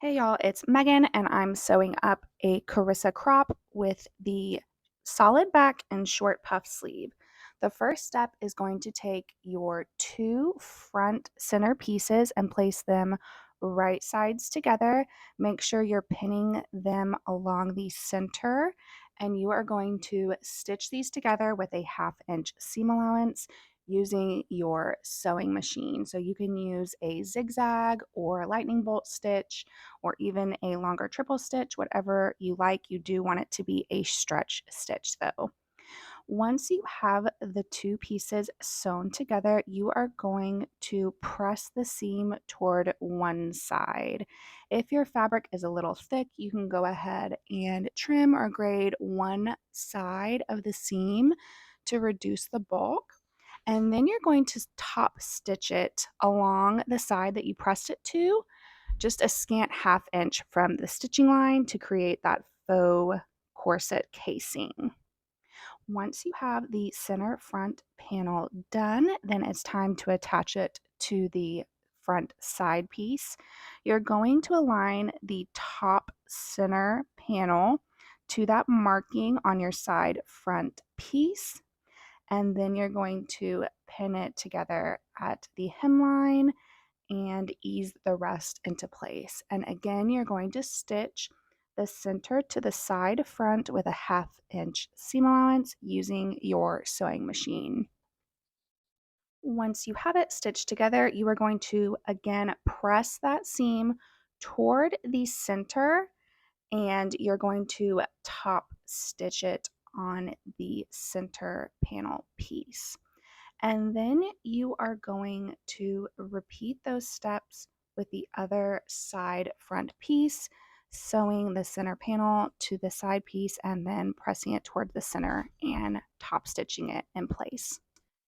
Hey y'all, it's Megan and I'm sewing up a Carissa crop with the solid back and short puff sleeve. The first step is going to take your two front center pieces and place them right sides together. Make sure you're pinning them along the center, and you are going to stitch these together with a 1/2 inch seam allowance using your sewing machine. So you can use a zigzag or lightning bolt stitch or even a longer triple stitch, whatever you like. You do want it to be a stretch stitch though. Once you have the two pieces sewn together, you are going to press the seam toward one side. If your fabric is a little thick, you can go ahead and trim or grade one side of the seam to reduce the bulk. And then you're going to top stitch it along the side that you pressed it to, just a scant 1/2 inch from the stitching line to create that faux corset casing. Once you have the center front panel done, then it's time to attach it to the front side piece. You're going to align the top center panel to that marking on your side front piece, and then you're going to pin it together at the hemline and ease the rest into place. And again, you're going to stitch the center to the side front with a 1/2 inch seam allowance using your sewing machine. Once you have it stitched together, you are going to again press that seam toward the center, and you're going to top stitch it on the center panel piece. And then you are going to repeat those steps with the other side front piece, sewing the center panel to the side piece and then pressing it toward the center and top stitching it in place.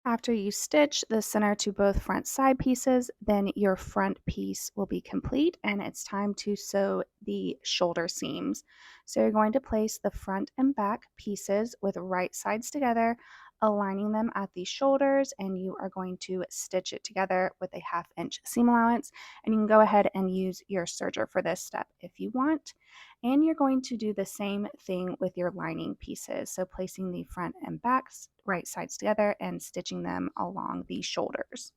After you stitch the center to both front side pieces, then your front piece will be complete and it's time to sew the shoulder seams. So you're going to place the front and back pieces with right sides together, aligning them at the shoulders, and you are going to stitch it together with a 1/2 inch seam allowance. And you can go ahead and use your serger for this step if you want. And you're going to do the same thing with your lining pieces. So placing the front and backs right sides together and stitching them along the shoulders.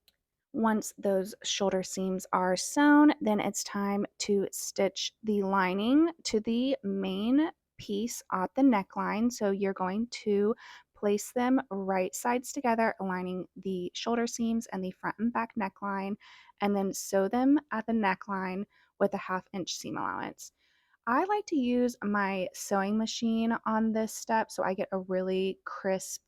Once those shoulder seams are sewn, then it's time to stitch the lining to the main piece at the neckline. So you're going to place them right sides together, aligning the shoulder seams and the front and back neckline, and then sew them at the neckline with a 1/2 inch seam allowance. I like to use my sewing machine on this step so I get a really crisp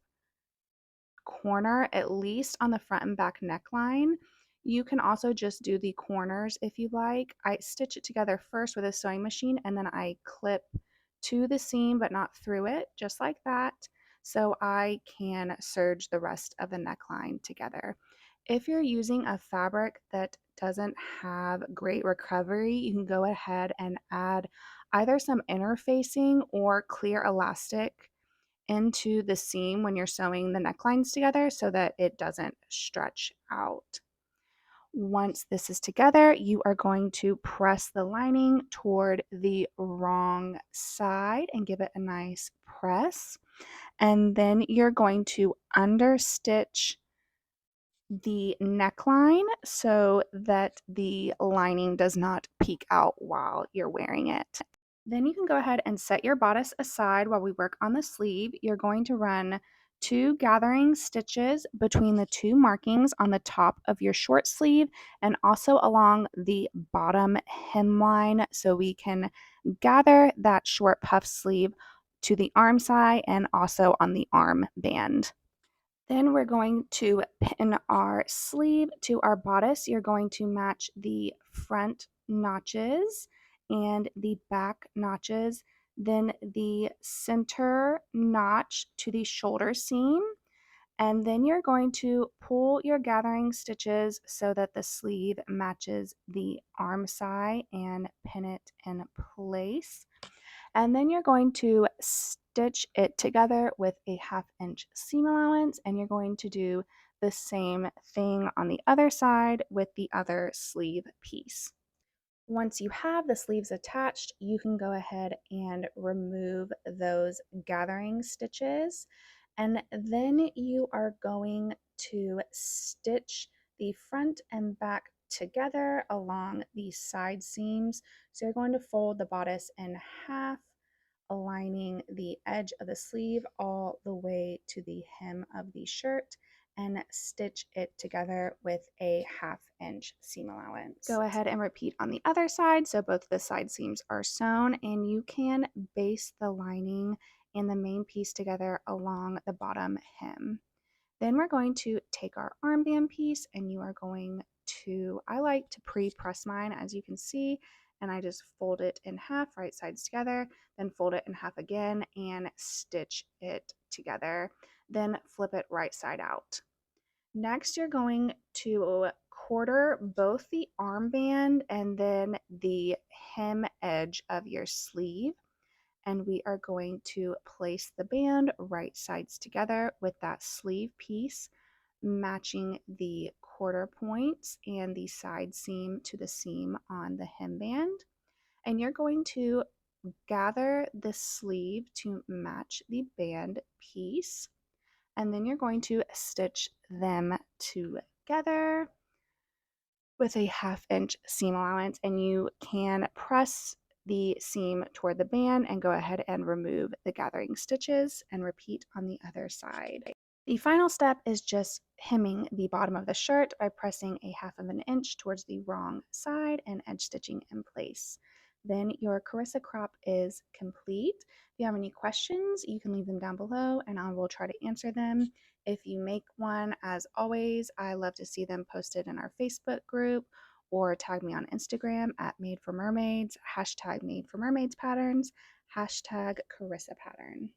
corner, at least on the front and back neckline. You can also just do the corners if you like. I stitch it together first with a sewing machine and then I clip to the seam but not through it, just like that, so I can serge the rest of the neckline together. If you're using a fabric that doesn't have great recovery, you can go ahead and add either some interfacing or clear elastic into the seam when you're sewing the necklines together so that it doesn't stretch out. Once this is together, you are going to press the lining toward the wrong side and give it a nice press. And then you're going to understitch the neckline so that the lining does not peek out while you're wearing it. Then you can go ahead and set your bodice aside while we work on the sleeve. You're going to run 2 gathering stitches between the 2 markings on the top of your short sleeve and also along the bottom hemline so we can gather that short puff sleeve to the arm side and also on the arm band. Then we're going to pin our sleeve to our bodice. You're going to match the front notches and the back notches, then the center notch to the shoulder seam. And then you're going to pull your gathering stitches so that the sleeve matches the arm side and pin it in place. And then you're going to stitch it together with a 1/2 inch seam allowance, and you're going to do the same thing on the other side with the other sleeve piece. Once you have the sleeves attached, you can go ahead and remove those gathering stitches. And then you are going to stitch the front and back together along the side seams. So you're going to fold the bodice in half, aligning the edge of the sleeve all the way to the hem of the shirt, and stitch it together with a 1/2 inch seam allowance. Go ahead and repeat on the other side so both the side seams are sewn, and you can baste the lining and the main piece together along the bottom hem. Then we're going to take our armband piece, and you are going to, I like to pre-press mine, as you can see, and I just fold it in half, right sides together, then fold it in half again and stitch it together, then flip it right side out. Next, you're going to quarter both the armband and then the hem edge of your sleeve, and we are going to place the band right sides together with that sleeve piece matching the quarter points and the side seam to the seam on the hemband. And you're going to gather the sleeve to match the band piece, and then you're going to stitch them together with a 1/2 inch seam allowance, and you can press the seam toward the band and go ahead and remove the gathering stitches and repeat on the other side. The final step is just hemming the bottom of the shirt by pressing a 1/2 inch towards the wrong side and edge stitching in place. Then your Carissa crop is complete. If you have any questions, you can leave them down below and I will try to answer them. If you make one, as always, I love to see them posted in our Facebook group, or tag me on Instagram at Made for Mermaids, hashtag Made for Mermaids Patterns, hashtag Carissa Pattern.